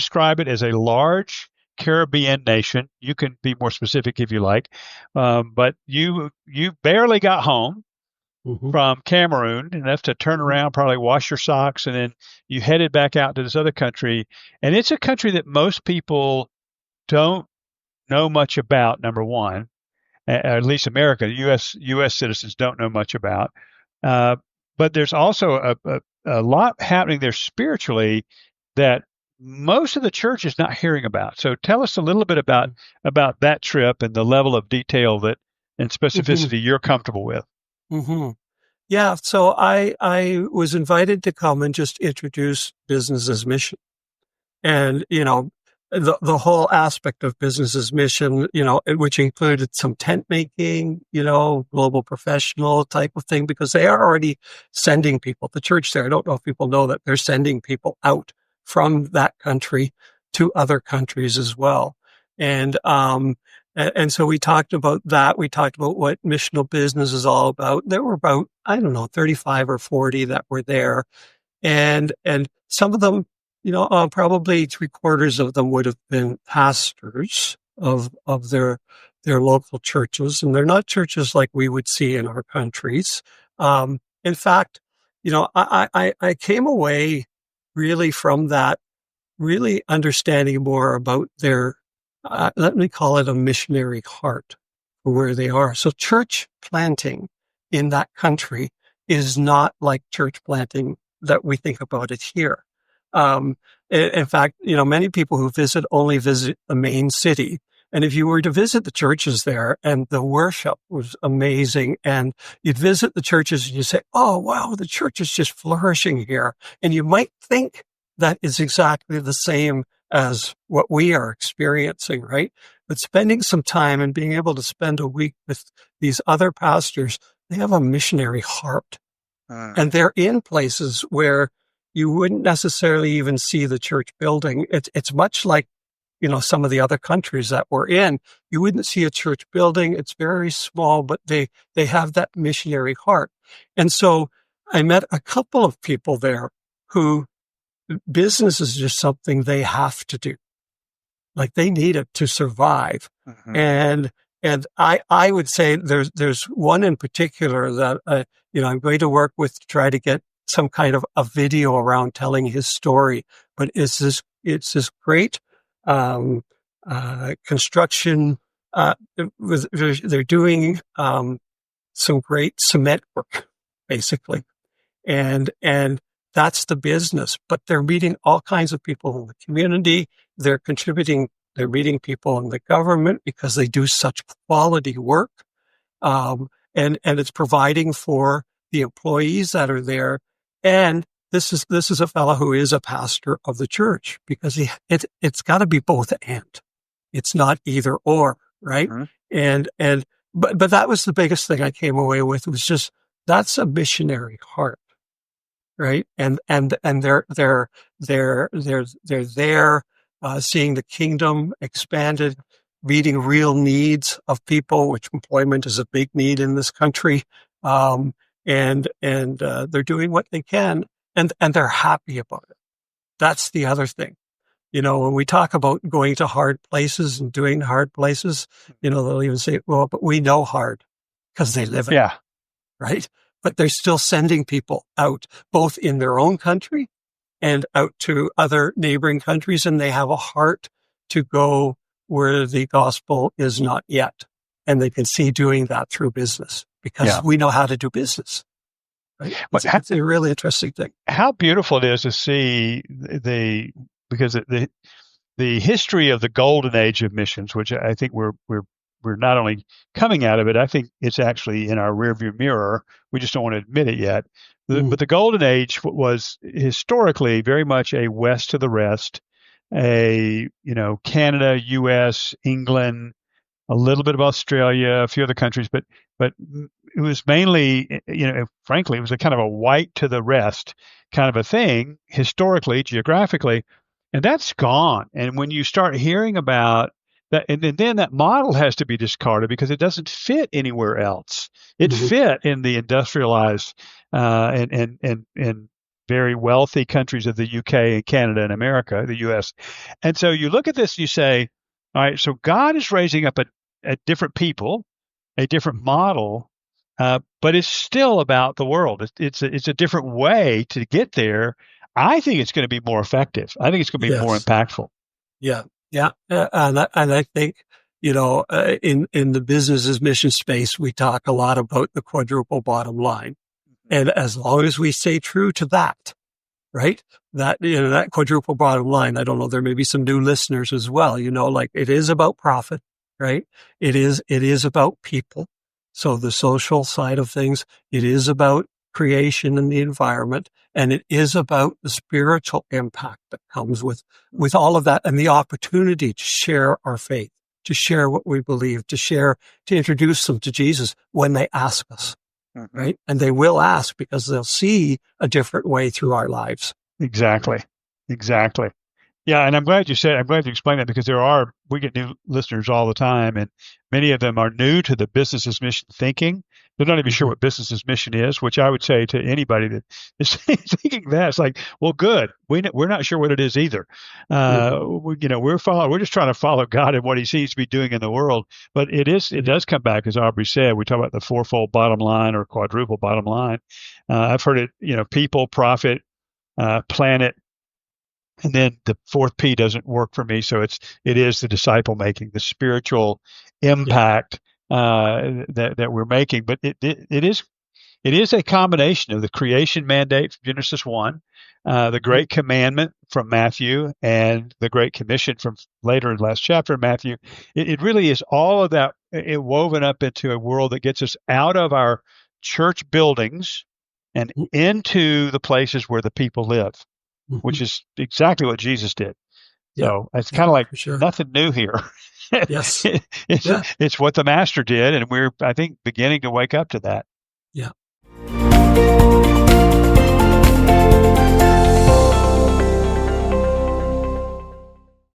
describe it as a large Caribbean nation. You can be more specific if you like, but you barely got home Hmm. from Cameroon, enough to turn around, probably wash your socks, and then you headed back out to this other country. And it's a country that most people don't know much about. Number one, at least America, U.S. citizens don't know much about. Uh, but there's also a lot happening there spiritually that most of the church is not hearing about. So tell us a little bit about that trip and the level of detail that and Hmm. specificity you're comfortable with. Hmm. Yeah. So I was invited to come and just introduce business as mission. And, the whole aspect of business as mission, which included some tent making, global professional type of thing, because they are already sending people. The church there, I don't know if people know that they're sending people out from that country to other countries as well. And so we talked about that. We talked about what missional business is all about. There were about, I don't know, 35 or 40 that were there. And some of them, probably three-quarters of them would have been pastors of their local churches, and they're not churches like we would see in our countries. In fact, I came away really from that, really understanding more about their, let me call it a missionary heart for where they are. So church planting in that country is not like church planting that we think about it here. In fact, many people who visit only visit the main city. And if you were to visit the churches there, and the worship was amazing, and you'd visit the churches and you say, oh, wow, the church is just flourishing here. And you might think that is exactly the same as what we are experiencing, right? But spending some time and being able to spend a week with these other pastors, they have a missionary heart. Mm. And they're in places where you wouldn't necessarily even see the church building. It's much like, some of the other countries that we're in. You wouldn't see a church building. It's very small, but they have that missionary heart. And so I met a couple of people there who business is just something they have to do. Like they need it to survive. Mhm. And I would say there's one in particular that, I'm going to work with to try to get some kind of a video around telling his story. But it's this great, construction, they're doing, some great cement work, basically. And that's the business, but they're meeting all kinds of people in the community. They're contributing. They're meeting people in the government because they do such quality work. And it's providing for the employees that are there. And this is a fellow who is a pastor of the church because it's got to be both and. It's not either or, right? Mhm. But that was the biggest thing I came away with was just that's a missionary heart, right? And they're there, seeing the kingdom expanded, meeting real needs of people, which employment is a big need in this country. And they're doing what they can, and they're happy about it. That's the other thing. When we talk about going to hard places and doing hard places, they'll even say, well, but we know hard because they live it, Yeah. right? But they're still sending people out, both in their own country and out to other neighboring countries. And they have a heart to go where the gospel is not yet. And they can see doing that through business because Yeah. we know how to do business. Right? But It's a really interesting thing. how beautiful it is to see because the history of the golden age of missions, which I think we're not only coming out of it, I think it's actually in our rearview mirror. We just don't want to admit it yet. Mm, But the golden age was historically very much a west to the rest, Canada, U.S., England, a little bit of Australia, a few other countries, but it was mainly, frankly, it was a kind of a white to the rest kind of a thing historically, geographically, and that's gone. And when you start hearing about that, and then that model has to be discarded because it doesn't fit anywhere else. It mhm, fit in the industrialized and very wealthy countries of the UK and Canada and America, the US. And so you look at this, you say, all right, so God is raising up a different people, a different model, but it's still about the world. It's a different way to get there. I think it's going to be more effective. I think it's going to be more Yes. impactful. Yeah. Yeah. And I think, in the business's mission space, we talk a lot about the quadruple bottom line. And as long as we stay true to that, right? That quadruple bottom line, I don't know, there may be some new listeners as well, like it is about profit, right? It is about people. So the social side of things, it is about creation and the environment, and it is about the spiritual impact that comes with all of that and the opportunity to share our faith, to share what we believe, to introduce them to Jesus when they ask us. Mm-hmm. Right. And they will ask because they'll see a different way through our lives. Exactly. Yeah, and I'm glad you explained that, because we get new listeners all the time, and many of them are new to the business's mission thinking. They're not even sure what business's mission is, which I would say to anybody that is thinking that, it's like, well, good. We're not sure what it is either. We're just trying to follow God and what he seems to be doing in the world. But it does come back, as Aubrey said, we talk about the fourfold bottom line or quadruple bottom line. I've heard it, people, profit, planet, and then the fourth P doesn't work for me. So it is the disciple making, the spiritual impact that we're making. But it is a combination of the creation mandate from Genesis 1, the Great Commandment from Matthew, and the Great Commission from later in the last chapter of Matthew. It really is all of that, woven up into a world that gets us out of our church buildings and into the places where the people live, which is exactly what Jesus did. So it's kind of like nothing new here. Yes. It's what the master did, and we're, I think, beginning to wake up to that. Yeah.